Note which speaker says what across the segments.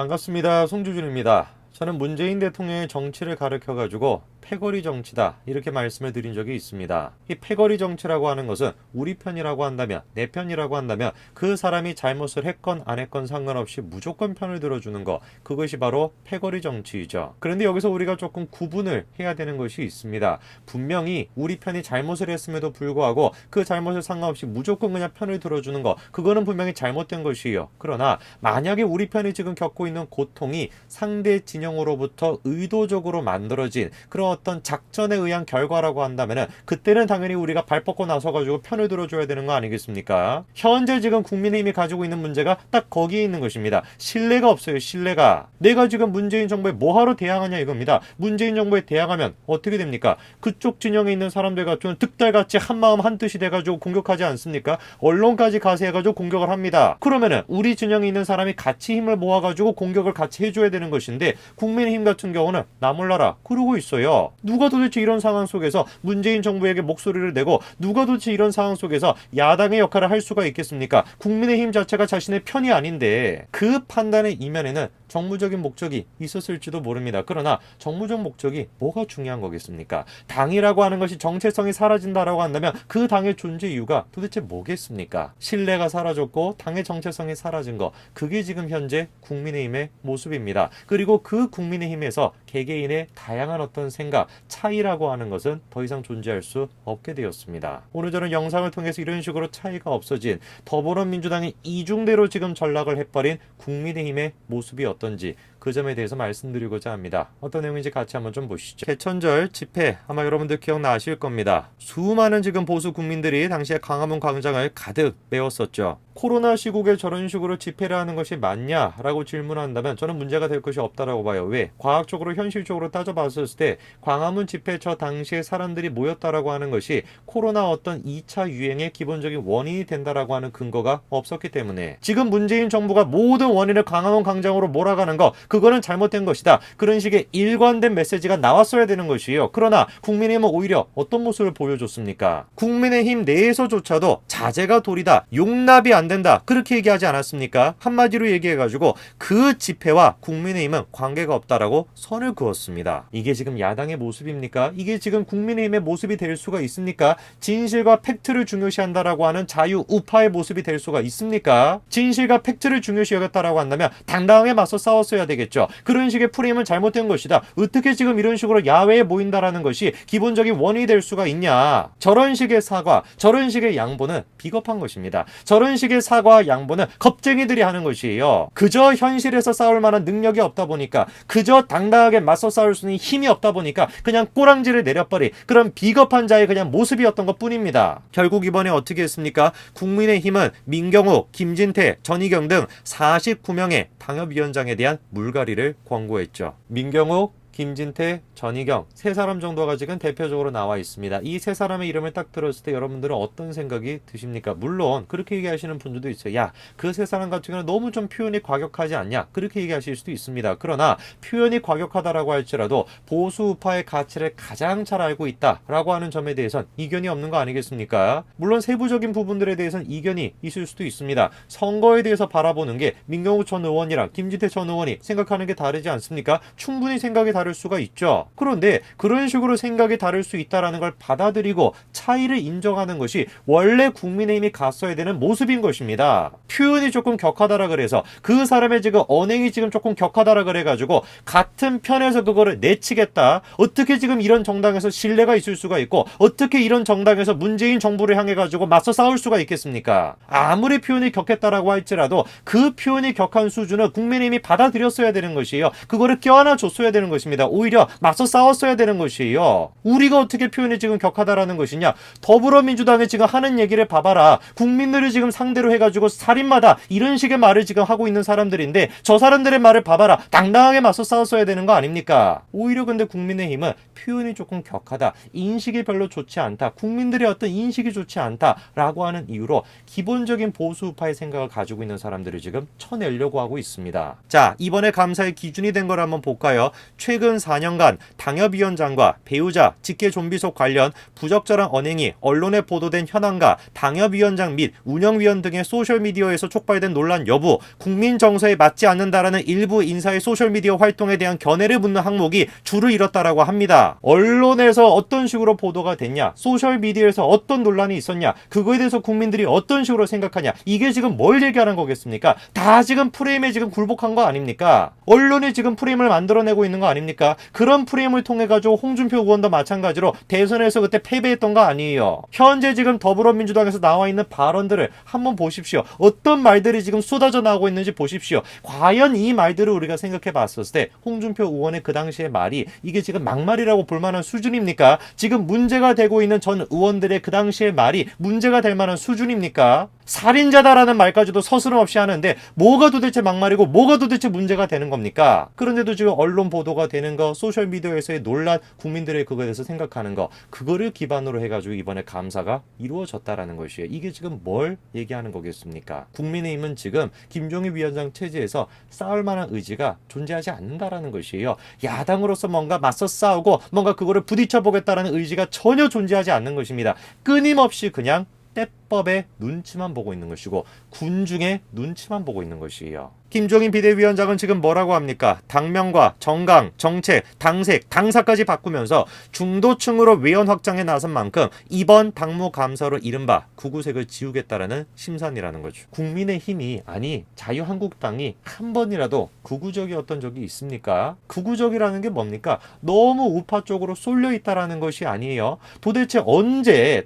Speaker 1: 반갑습니다. 송주준입니다. 저는 문재인 대통령의 정치를 가르쳐가지고 패거리 정치다 이렇게 말씀을 드린 적이 있습니다. 이 패거리 정치라고 하는 것은 우리 편이라고 한다면, 내 편이라고 한다면 그 사람이 잘못을 했건 안 했건 상관없이 무조건 편을 들어주는 것, 그것이 바로 패거리 정치이죠. 그런데 여기서 우리가 조금 구분을 해야 되는 것이 있습니다. 분명히 우리 편이 잘못을 했음에도 불구하고 그 잘못을 상관없이 무조건 그냥 편을 들어주는 것, 그거는 분명히 잘못된 것이에요. 그러나 만약에 우리 편이 지금 겪고 있는 고통이 상대 진영으로부터 의도적으로 만들어진 그런 어떤 작전에 의한 결과라고 한다면은 그때는 당연히 우리가 발 뻗고 나서가지고 편을 들어줘야 되는 거 아니겠습니까? 현재 지금 국민의힘이 가지고 있는 문제가 딱 거기에 있는 것입니다. 신뢰가 없어요. 신뢰가. 내가 지금 문재인 정부에 뭐하러 대항하냐 이겁니다. 문재인 정부에 대항하면 어떻게 됩니까? 그쪽 진영에 있는 사람들과 좀 득달같이 한마음 한뜻이 돼가지고 공격하지 않습니까? 언론까지 가세해가지고 공격을 합니다. 그러면은 우리 진영에 있는 사람이 같이 힘을 모아가지고 공격을 같이 해줘야 되는 것인데 국민의힘 같은 경우는 나 몰라라 그러고 있어요. 누가 도대체 이런 상황 속에서 문재인 정부에게 목소리를 내고 누가 도대체 이런 상황 속에서 야당의 역할을 할 수가 있겠습니까? 국민의힘 자체가 자신의 편이 아닌데 그 판단의 이면에는 정무적인 목적이 있었을지도 모릅니다. 그러나 정무적 목적이 뭐가 중요한 거겠습니까? 당이라고 하는 것이 정체성이 사라진다라고 한다면 그 당의 존재 이유가 도대체 뭐겠습니까? 신뢰가 사라졌고 당의 정체성이 사라진 거, 그게 지금 현재 국민의힘의 모습입니다. 그리고 그 국민의힘에서 개개인의 다양한 어떤 생각, 차이라고 하는 것은 더 이상 존재할 수 없게 되었습니다. 오늘 저는 영상을 통해서 이런 식으로 차이가 없어진 더불어민주당이 이중대로 지금 전락을 해버린 국민의힘의 모습이 어떤지 그 점에 대해서 말씀드리고자 합니다. 어떤 내용인지 같이 한번 좀 보시죠. 개천절 집회 아마 여러분들 기억나실 겁니다. 수많은 지금 보수 국민들이 당시에 광화문 광장을 가득 메웠었죠. 코로나 시국에 저런 식으로 집회를 하는 것이 맞냐라고 질문한다면 저는 문제가 될 것이 없다라고 봐요. 왜? 과학적으로 현실적으로 따져봤을 때 광화문 집회 저 당시에 사람들이 모였다라고 하는 것이 코로나 어떤 2차 유행의 기본적인 원인이 된다라고 하는 근거가 없었기 때문에 지금 문재인 정부가 모든 원인을 광화문 광장으로 몰아가는 거, 그거는 잘못된 것이다. 그런 식의 일관된 메시지가 나왔어야 되는 것이에요. 그러나 국민의힘은 오히려 어떤 모습을 보여줬습니까? 국민의힘 내에서조차도 자제가 도리다, 용납이 안 된다, 그렇게 얘기하지 않았습니까? 한마디로 얘기해가지고 그 집회와 국민의힘은 관계가 없다라고 선을 그었습니다. 이게 지금 야당의 모습입니까? 이게 지금 국민의힘의 모습이 될 수가 있습니까? 진실과 팩트를 중요시한다라고 하는 자유 우파의 모습이 될 수가 있습니까? 진실과 팩트를 중요시 여겼다라고 한다면 당당하게 맞서 싸웠어야 되겠죠. 그런 식의 프레임은 잘못된 것이다. 어떻게 지금 이런 식으로 야외에 모인다라는 것이 기본적인 원인이 될 수가 있냐? 저런 식의 사과, 저런 식의 양보는 비겁한 것입니다. 저런 식의 사과와 양보는 겁쟁이들이 하는 것이에요. 그저 현실에서 싸울 만한 능력이 없다 보니까, 그저 당당하게 맞서 싸울 수 있는 힘이 없다 보니까 그냥 꼬랑지를 내려버린 그런 비겁한 자의 그냥 모습이었던 것 뿐입니다. 결국 이번에 어떻게 했습니까? 국민의힘은 민경욱, 김진태, 전희경 등 49명의 당협위원장에 대한 물갈이를 권고했죠. 민경욱, 김진태, 전희경 세 사람 정도가 지금 대표적으로 나와 있습니다. 이 세 사람의 이름을 딱 들었을 때 여러분들은 어떤 생각이 드십니까? 물론 그렇게 얘기하시는 분들도 있어요. 야, 그 세 사람 같은 경우는 너무 좀 표현이 과격하지 않냐? 그렇게 얘기하실 수도 있습니다. 그러나 표현이 과격하다라고 할지라도 보수 우파의 가치를 가장 잘 알고 있다라고 하는 점에 대해선 이견이 없는 거 아니겠습니까? 물론 세부적인 부분들에 대해서는 이견이 있을 수도 있습니다. 선거에 대해서 바라보는 게 민경욱 전 의원이랑 김진태 전 의원이 생각하는 게 다르지 않습니까? 충분히 생각이 다를 수가 있죠. 그런데 그런 식으로 생각이 다를 수 있다라는 걸 받아들이고 차이를 인정하는 것이 원래 국민의힘이 갔어야 되는 모습인 것입니다. 표현이 조금 격하다라 그래서 그 사람의 지금 언행이 지금 조금 격하다라 그래가지고 같은 편에서 그거를 내치겠다. 어떻게 지금 이런 정당에서 신뢰가 있을 수가 있고 어떻게 이런 정당에서 문재인 정부를 향해 가지고 맞서 싸울 수가 있겠습니까? 아무리 표현이 격했다라고 할지라도 그 표현이 격한 수준을 국민의힘이 받아들였어야 되는 것이에요. 그거를 껴안아 줬어야 되는 것입니다. 오히려 맞서 싸웠어야 되는 것이에요. 우리가 어떻게 표현이 지금 격하다라는 것이냐? 더불어민주당이 지금 하는 얘기를 봐봐라. 국민들을 지금 상대로 해가지고 살인마다 이런 식의 말을 지금 하고 있는 사람들인데 저 사람들의 말을 봐봐라. 당당하게 맞서 싸웠어야 되는 거 아닙니까? 오히려 근데 국민의힘은 표현이 조금 격하다, 인식이 별로 좋지 않다, 국민들의 어떤 인식이 좋지 않다라고 하는 이유로 기본적인 보수우파의 생각을 가지고 있는 사람들을 지금 쳐내려고 하고 있습니다. 자, 이번에 감사의 기준이 된 걸 한번 볼까요? 최근 최근 4년간 당협위원장과 배우자, 직계 좀비속 관련 부적절한 언행이 언론에 보도된 현황과 당협위원장 및 운영위원 등의 소셜미디어에서 촉발된 논란 여부, 국민 정서에 맞지 않는다라는 일부 인사의 소셜미디어 활동에 대한 견해를 묻는 항목이 줄을 이뤘다라고 합니다. 언론에서 어떤 식으로 보도가 됐냐, 소셜미디어에서 어떤 논란이 있었냐, 그거에 대해서 국민들이 어떤 식으로 생각하냐, 이게 지금 뭘 얘기하는 거겠습니까? 다 지금 프레임에 지금 굴복한 거 아닙니까? 언론이 지금 프레임을 만들어내고 있는 거 아닙니까? 그런 프레임을 통해 가지고 홍준표 의원도 마찬가지로 대선에서 그때 패배했던 거 아니에요. 현재 지금 더불어민주당에서 나와 있는 발언들을 한번 보십시오. 어떤 말들이 지금 쏟아져 나오고 있는지 보십시오. 과연 이 말들을 우리가 생각해 봤었을 때 홍준표 의원의 그 당시의 말이 이게 지금 막말이라고 볼 만한 수준입니까? 지금 문제가 되고 있는 전 의원들의 그 당시의 말이 문제가 될 만한 수준입니까? 살인자다라는 말까지도 서스럼없이 하는데 뭐가 도대체 막말이고 뭐가 도대체 문제가 되는 겁니까? 그런데도 지금 언론 보도가 되는 거, 소셜미디어에서의 논란, 국민들의 그거에 대해서 생각하는 거, 그거를 기반으로 해가지고 이번에 감사가 이루어졌다라는 것이에요. 이게 지금 뭘 얘기하는 거겠습니까? 국민의힘은 지금 김종인 위원장 체제에서 싸울 만한 의지가 존재하지 않는다라는 것이에요. 야당으로서 뭔가 맞서 싸우고 뭔가 그거를 부딪혀 보겠다라는 의지가 전혀 존재하지 않는 것입니다. 끊임없이 그냥 때법의 눈치만 보고 있는 것이고 군중의 눈치만 보고 있는 것이에요. 김종인 비대위원장은 지금 뭐라고 합니까? 당명과 정강, 정책, 당색, 당사까지 바꾸면서 중도층으로 외연 확장에 나선 만큼 이번 당무 감사로 이른바 구구색을 지우겠다라는 심산이라는 거죠. 국민의힘이, 아니 자유한국당이 한 번이라도 구구적이었던 적이 있습니까? 구구적이라는 게 뭡니까? 너무 우파 쪽으로 쏠려 있다라는 것이 아니에요. 도대체 언제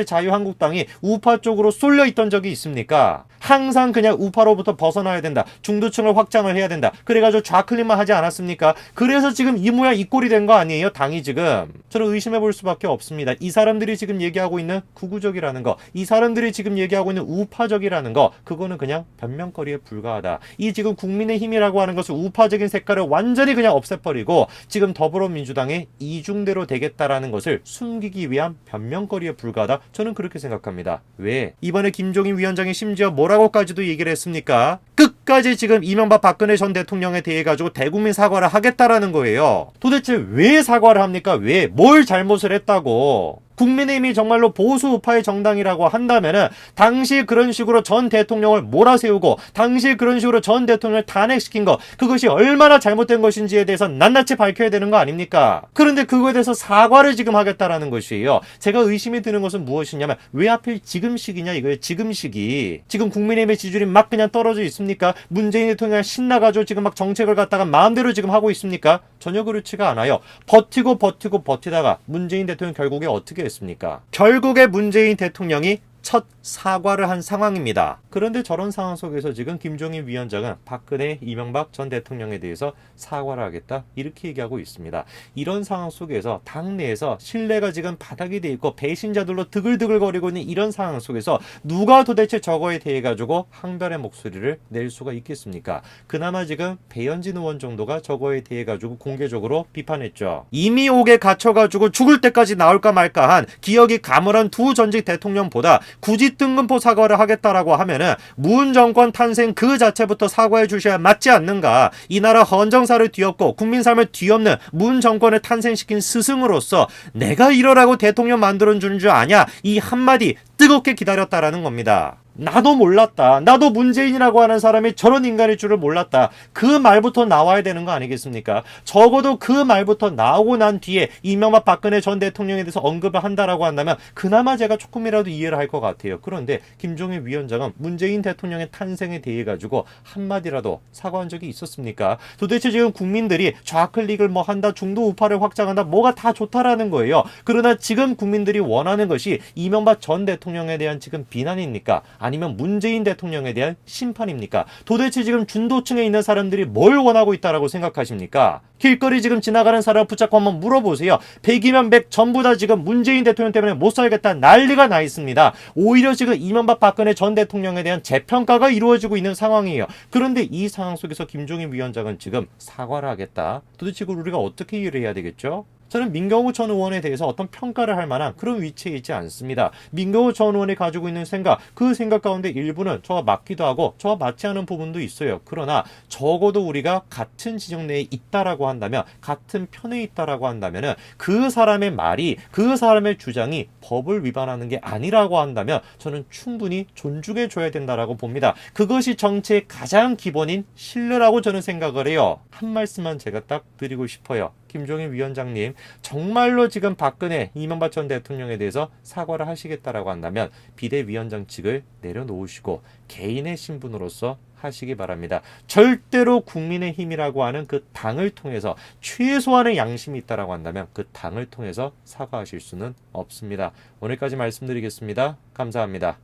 Speaker 1: 자유한국당이 우파 쪽으로 쏠려 있던 적이 있습니까? 항상 그냥 우파로부터 벗어나야 된다. 중도층을 확장을 해야 된다. 그래가지고 좌클릭만 하지 않았습니까? 그래서 지금 이 모양 이 꼴이 된 거 아니에요? 당이 지금. 저는 의심해 볼 수밖에 없습니다. 이 사람들이 지금 얘기하고 있는 구구적이라는 거, 이 사람들이 지금 얘기하고 있는 우파적이라는 거, 그거는 그냥 변명거리에 불과하다. 이 지금 국민의힘이라고 하는 것을 우파적인 색깔을 완전히 그냥 없애버리고 지금 더불어민주당의 이중대로 되겠다라는 것을 숨기기 위한 변명거리에 불과하다. 저는 그렇게 생각합니다. 왜? 이번에 김종인 위원장이 심지어 뭐라고까지도 얘기를 했습니까? 끝까지 지금 이명박 박근혜 전 대통령에 대해 가지고 대국민 사과를 하겠다라는 거예요. 도대체 왜 사과를 합니까? 왜? 뭘 잘못을 했다고? 국민의힘이 정말로 보수 우파의 정당이라고 한다면은 당시 그런 식으로 전 대통령을 몰아세우고 당시 그런 식으로 전 대통령을 탄핵시킨 거, 그것이 얼마나 잘못된 것인지에 대해서 낱낱이 밝혀야 되는 거 아닙니까? 그런데 그거에 대해서 사과를 지금 하겠다라는 것이에요. 제가 의심이 드는 것은 무엇이냐면 왜 하필 지금 시기냐 이거예요. 지금 시기. 지금 국민의힘의 지지율이 막 그냥 떨어져 있습니까? 문재인 대통령이 신나가지고 지금 막 정책을 갖다가 마음대로 지금 하고 있습니까? 전혀 그렇지가 않아요. 버티다가 문재인 대통령 결국에 어떻게 했습니까? 결국에 문재인 대통령이 첫 사과를 한 상황입니다. 그런데 저런 상황 속에서 지금 김종인 위원장은 박근혜, 이명박 전 대통령에 대해서 사과를 하겠다 이렇게 얘기하고 있습니다. 이런 상황 속에서 당내에서 신뢰가 지금 바닥이 돼 있고 배신자들로 드글드글거리고 있는 이런 상황 속에서 누가 도대체 저거에 대해 가지고 항변의 목소리를 낼 수가 있겠습니까? 그나마 지금 배현진 의원 정도가 저거에 대해 가지고 공개적으로 비판했죠. 이미 옥에 갇혀가지고 죽을 때까지 나올까 말까 한 기억이 가물한 두 전직 대통령보다 굳이 뜬금포 사과를 하겠다라고 하면은 문 정권 탄생 그 자체부터 사과해 주셔야 맞지 않는가? 이 나라 헌정사를 뒤엎고 국민 삶을 뒤엎는 문 정권을 탄생시킨 스승으로서 내가 이러라고 대통령 만들어 준 줄 아냐? 이 한마디 뜨겁게 기다렸다라는 겁니다. 나도 몰랐다. 나도 문재인이라고 하는 사람이 저런 인간일 줄을 몰랐다. 그 말부터 나와야 되는 거 아니겠습니까? 적어도 그 말부터 나오고 난 뒤에 이명박 박근혜 전 대통령에 대해서 언급을 한다라고 한다면 그나마 제가 조금이라도 이해를 할 것 같아요. 그런데 김종인 위원장은 문재인 대통령의 탄생에 대해 가지고 한마디라도 사과한 적이 있었습니까? 도대체 지금 국민들이 좌클릭을 뭐 한다, 중도 우파를 확장한다, 뭐가 다 좋다라는 거예요. 그러나 지금 국민들이 원하는 것이 이명박 전 대통령에 대한 지금 비난입니까? 아니면 문재인 대통령에 대한 심판입니까? 도대체 지금 중도층에 있는 사람들이 뭘 원하고 있다라고 생각하십니까? 길거리 지금 지나가는 사람 붙잡고 한번 물어보세요. 100이면 100 전부 다 지금 문재인 대통령 때문에 못 살겠다 난리가 나 있습니다. 오히려 지금 이명박 박근혜 전 대통령에 대한 재평가가 이루어지고 있는 상황이에요. 그런데 이 상황 속에서 김종인 위원장은 지금 사과를 하겠다. 도대체 이걸 우리가 어떻게 이해를 해야 되겠죠? 저는 민경호 전 의원에 대해서 어떤 평가를 할 만한 그런 위치에 있지 않습니다. 민경호 전 의원이 가지고 있는 생각, 그 생각 가운데 일부는 저와 맞기도 하고 저와 맞지 않은 부분도 있어요. 그러나 적어도 우리가 같은 지정 내에 있다라고 한다면, 같은 편에 있다라고 한다면은 그 사람의 말이, 그 사람의 주장이 법을 위반하는 게 아니라고 한다면 저는 충분히 존중해 줘야 된다라고 봅니다. 그것이 정치의 가장 기본인 신뢰라고 저는 생각을 해요. 한 말씀만 제가 딱 드리고 싶어요. 김종인 위원장님, 정말로 지금 박근혜, 이명박 전 대통령에 대해서 사과를 하시겠다라고 한다면 비대위원장 측을 내려놓으시고 개인의 신분으로서 하시기 바랍니다. 절대로 국민의힘이라고 하는 그 당을 통해서 최소한의 양심이 있다라고 한다면 그 당을 통해서 사과하실 수는 없습니다. 오늘까지 말씀드리겠습니다. 감사합니다.